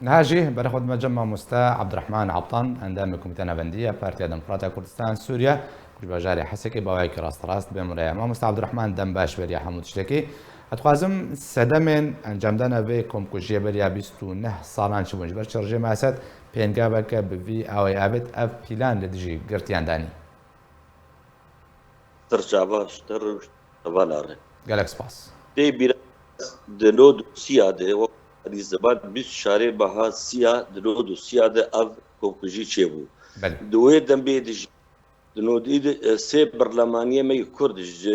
نهاجي برخود مجمع مستا عبد الرحمن عبطان اندام كوميتي نافنديه بارتيا ديمقراطيه كردستان سوريا باجاري حسكي باويك راست بمرايا ما مستا عبد الرحمن دم باش بريا حمود شتكي اتخازم سدمن انجام دانا بكم كوجي بريا 29 سالان شبونج برشرجي ماسات بينغابك بفي او ابت اف بلان لدجي قرتيان داني ترجع باش تبالار جالكس باس دي بير دلود سياده الزبان بيش شاري بها سيا دلود سياده اف كوكجي تشيبو دوي دمبي دج دنود ايد سي برلمانيه مي كردج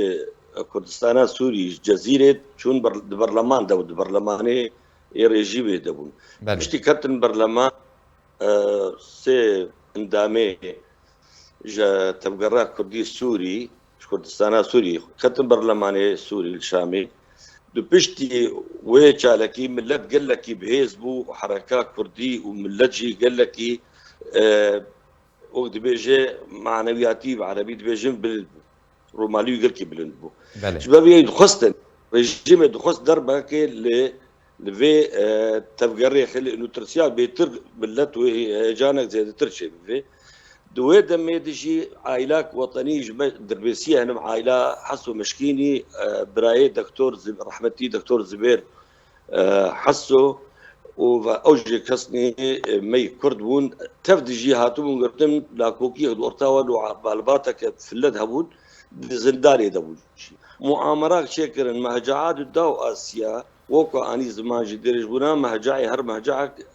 كردستان سوري جزيره شون برلمان دو برلماني ريجيمي دبون اشتي كابتن برلمان سي اندامي جا تبقرا كردي سوري كردستان سوري كابتن برلماني سوري الشامي دبشتي ويجالكي ملت قال لك بهيزبو وحركات كردي وملت جي قال لك وقت بيجي معنوياتي بعربي بيجي بالرومالي قال لك بلندبو شباب يدخستن رجيم يدخست دربه كي لفي تفقري خلي انه ترسيال بيتر ملت وجانك زي ترشي في دوي دمي دجي عائلات وطنيه دربيسيه هنا عائله حسوا مشكيني براي دكتور رحمتي دكتور زبير حسوا واوجي كسني مي كردون تفدجي هاتون قرتم لاكوكي اورتاون وبالباتك فلد هبون زنداري دبون مؤامرات شكر مهجعات الدو اسيا وكو اني زمان جدير بنا مهجعي هر مهجعك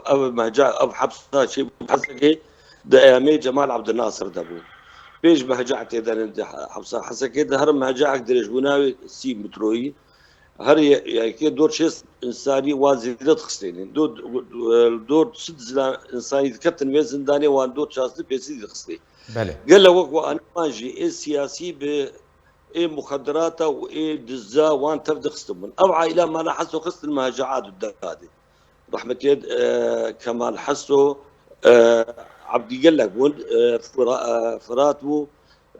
اب مهجع اب حبسه شيء حسكي دائمي جمال عبد الناصر دبو بيش مهجعت اذا حبسه حسكي هر مهجعك درج بناوي سي متروي هر يعني كي دور شيء انساني وازيدت خصني دور ست انساني كابتن وزن داني وان دور شاصلي بيسيد خصني قال له وكو انا ماجي سياسي ب مخدرات و دزا وان تبدا خصهم او عائله ما لاحظوا خص المهجعات الدقادي رحمه يد كمال حسو عبد قال لك فراتو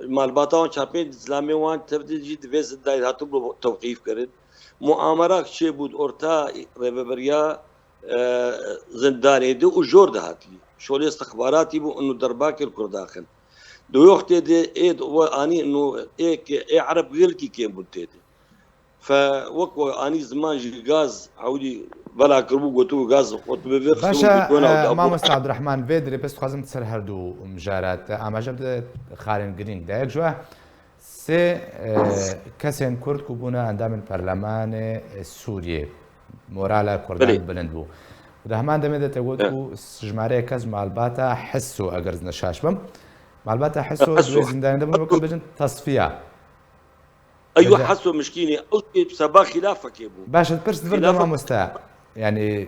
مال باطاون شابين اسلامي وان تبدا جي فيز داي هاتو توقيف كرد مؤامرات شي بود اورتا ريبريا زنداني دو وجورد هاتي شولي استخباراتي بو انه درباك الكرداخن دو وقت دي ايد واني انه اي عرب غير كي كان بنتي فوكو اني زمان جي غاز عودي بلا كربو قوتو غاز قوت باشا ما مست عبد الرحمن فيدري بس خازم تسر هردو مجارات اما جبت خالن جرين دايك جوا سي كسين كرد كوبونا اندام البرلمان السوري مورالا كردان بلندبو وده همان دمده تقول جماري كز مع الباتا حسوا اجرز نشاشبم مع الباتا حسوا زندان دبن وكل بجن تصفيه ايوه حسوا مشكيني او سبا خلافك يا ابو باشا برس فرد ما مستاء يعني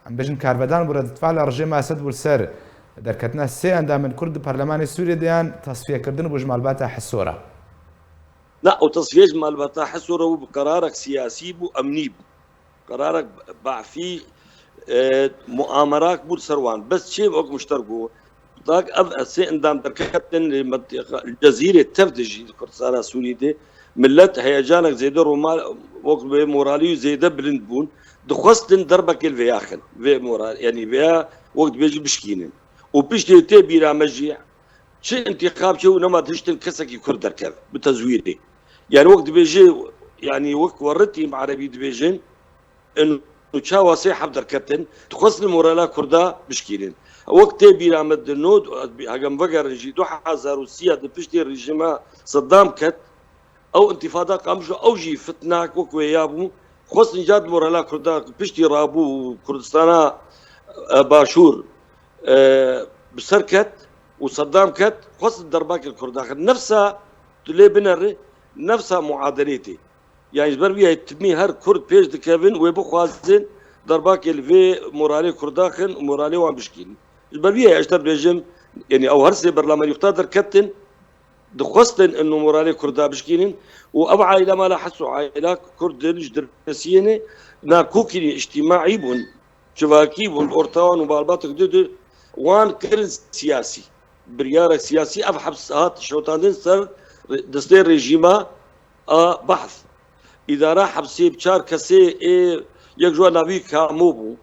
عم بجن كاربدان برد تفعل رجيم اسد والسر دركتنا سي اندام من كرد برلمان السوري ديان تصفيه كردن بوجمع الباتا حسوره لا وتصفيه مال الباتا حسوره وبقرارك سياسي بو امني بو قرارك باع فيه مؤامرات بو سروان بس شيء وقت مشتركو ضاق اب سي اندام دركتن المنطقه الجزيره تفدج كردستان سوري دي ملت هيجانك زي دور وما وقت مورالي زي دبلن بون دخستن دربك الفياخن في مورال يعني فيها وقت بيجي بشكينن وبيش تي بيرا مجيع شي انتخاب شو نما تشتن كسكي كرد ركب بتزويري يعني وقت بيجي يعني وقت ورتي مع عربي بيجن انه تشاوا صيحه بدركتن تخص المورالا كردا بشكينن وقت بيرا مد النود هاجم فقر يجي دو حزار وسيا دبشتي الرجيم صدام كت او انتفاضه قامشو او جي فتناك وكويابو خص نجاد مورالا كردا بشتي رابو كردستان باشور بسركت وصدام كت خص الدرباك الكرداخ نفسها تلي بنر نفسها معادلتي يعني جبر بيها تبني هر كرد بيج دكافن ويبو خوازن درباك الفي مورالي كرداخن ومورالي وعم بشكين جبر بيها اشتر بيجم يعني او هرسي برلمان يقتدر كابتن دخستن انه مورالي كردا بشكينين وابو عائله ما لا حسوا عائلات كرد جدر نسيني ناكوكي اجتماعي بون شباكي بون اورتاون وبالباتك دد وان كل سياسي برياره سياسي اب حبسات شوطاندن صار دستور ريجيما بحث اذا راح حبسي بشار كسي يك جوا نافي كاموبو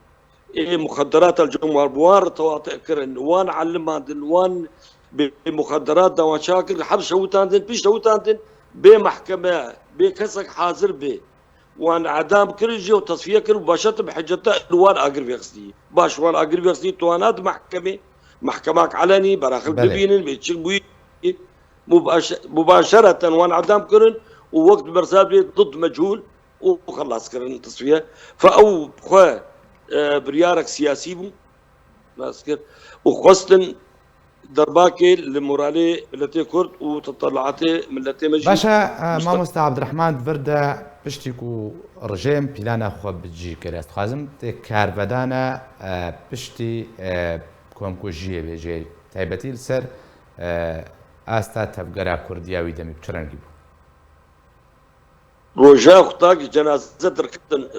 مخدرات الجمهور بوار تواطئ كرن وان علماندن وان بمخدرات دوان شاكر حبس شوتاندن بيش شوتاندن بمحكمة بكسك حاضر به وان عدام كرجي وتصفيه كر باشت بحجته وان اقر فيغسي باش وان اقر فيغسي توانات محكمة علني براخل ببينن بيتشبوي مباشرة وان عدام كرن ووقت برسال ضد مجهول وخلاص كرن تصفيه فأو خو بريارك سياسي بو ماسكر وخوستن درباكي لمورالي ملتي كرد وتطلعاتي ملتي مجي باشا مامۆستا عەبدوڕەحمان وەردە پشتێک و ڕژێم پیلانە خۆ بجی کرێ دەخوازم کاربەدانە پشتی کۆمکوژیە بێژێ تایبەتی لەسەر ئاستا تەبگەرا کوردیاوی دەمی چڕەنگی بوو ڕۆژا قوتاکی جەنازە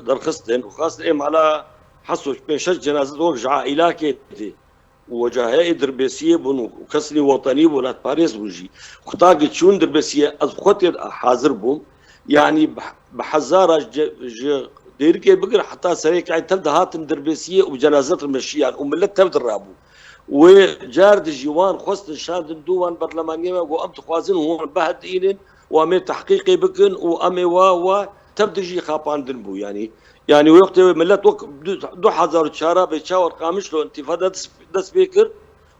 دەرخستن وخاستن ئێمە على حسوا بين جنازة وقت عائلات وجهاء دربسية بنو وكسني وطني ولا باريس وجي خطاق تشون دربسية أخوتي حاضر بوم يعني بحزارة ديركي بقر حتى سريك يعني تبدا هاتن دربسية وجنازة المشيان وملت تبدا الرابو وجارد جيوان خصت شاد دوان برلمانية وقمت خوازن هون بهد إينن وأمي تحقيقي بكن وأمي تبدا جي خابان دنبو يعني وقت ملت وقت دو حزار شارع بيتشاور قامش له انتفاضة دس بيكر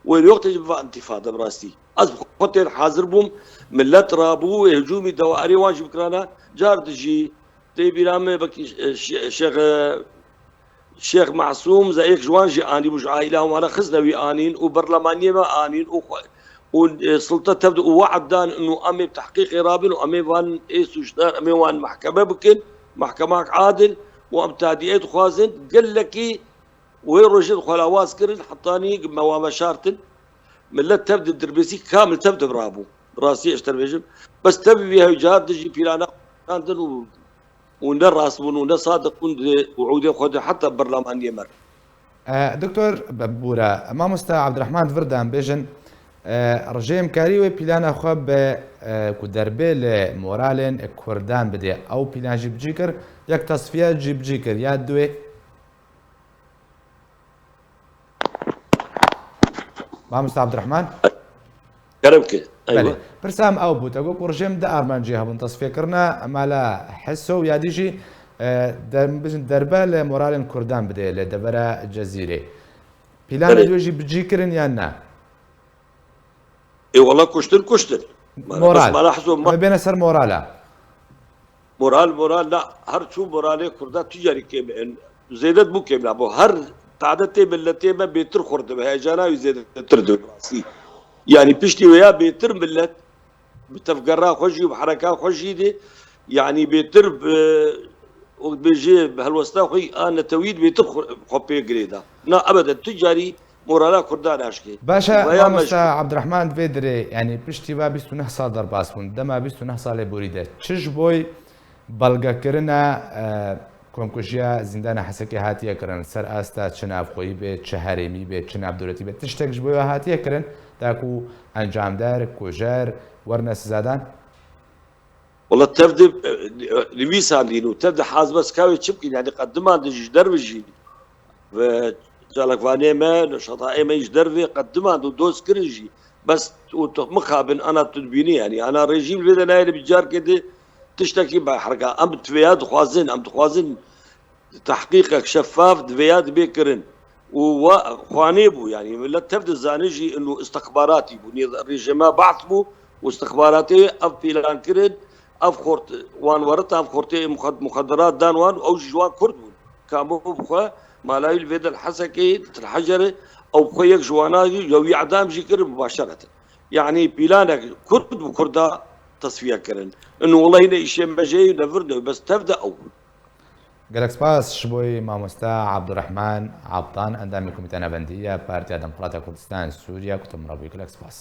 والوقت جبا انتفاضة براستي از خطر حاضر بوم ملت رابو هجومي دوائري واجب كرانا جار دجي تيبي رامي بكي شيخ معصوم زيك جوان جي اني بوج عائله وانا خزنوي انين وبرلمانيه ما انين والسلطه تبدا ووعد دان انه امي بتحقيق رابن وامي وان ايسو شدار امي وان محكمه بكن محكمه عادل وامتاديات خوازن قال لك وين رجل خلاواز كرن حطاني موام شارتن ملت تبدا الدربيسي كامل تبدا برابو راسي اشتر بيجم بس تبي بها جار تجي بلانا عندن ونراس ونصادق وعودي خد حتى برلمان يمر دكتور ببورا مامۆستا عەبدوڕەحمان وردان بێژن ڕژێم کاریوێ پیلانە خۆ بە کو دەربێ لە مۆرالێن کوردان بدێ ئەو پیلانژی بجی کرد یەک تەسفیە جی بجی کرد یا دوێ مامۆستا عەبدوڕەحمان پرسام ئەو بوو تەگۆ ڕژێم دە ئارمانجی هەبوون تەسفیەکردە ئەمالە حسە و یادیژی دەربە لە مۆرالێن کوردان بدێ لە دەبەرە جەزیرێ پیلانە دوێژی بجی کردن یان نا اي والله كشتن مورال بين سر مورال لا هر شو مورالي كردا تجاري كيم زيدت بو كيم لابو هر تعدتي ملتي ما بيتر خرد بهجانا وزيد تردو راسي يعني بيشتي ويا بيتر ملت بتفقرا خوشي وبحركات خوشي دي يعني بيتر بيجي بهالوسطى خوي انا تويد بيتر خبي جريدا لا ابدا تجاري مورالا كردان اشكي باشا مامۆستا عەبدوڕەحمان فێدرێ يعني پشتی با 29 ساڵ دەرباس بوون دەما 29 ساڵێ بوریدە چش بۆی بەڵگەکردنە کۆمکوژیە زیندانە حەسەکە هاتیەکردن سەر ئاستا چ ناوخۆیی بێت چه هەرێمی بێت چ ناودەوڵەتی بێت تشتێکش بۆیە هاتیەکردن تاکو ئەنجامدار کوژەر وەرنە سزادان والله تبدا لويسان دينو تبدا حازبس كاوي تشبكي يعني قدمان دجي دربجي جالك فاني ما نشاطا ما يجدرفي قدمان دوس كرجي بس مخابن انا تدبيني يعني انا ريجيم الفيدا نايل بجار كده تشتكي بحركه ام تفياد خوازن تحقيقك شفاف دفياد بيكرن وخواني بو يعني لا تبدا زانجي انه استخباراتي بو ريجيما بعث بو واستخباراتي اف بيلان كرن اف خورت وان ورت اف خورتي مخدرات دانوان او جوان كرد كامو بخوا مالاوي الفيدا الحسكي الحجر او بخويك جواناجي لو يعدام جيكر مباشره يعني بيلانك كرد وكردا تصفيه كرن انه والله هنا شيء ما جاي نفرده بس تبدا اول قالك سباس شبوي مامۆستا عەبدوڕەحمان عەبدان ئەندامی کۆمیتە نەڤەندیە پارتیا دەموکراتە کوردستان سووریا کوتم ڕەبووی قالك سباس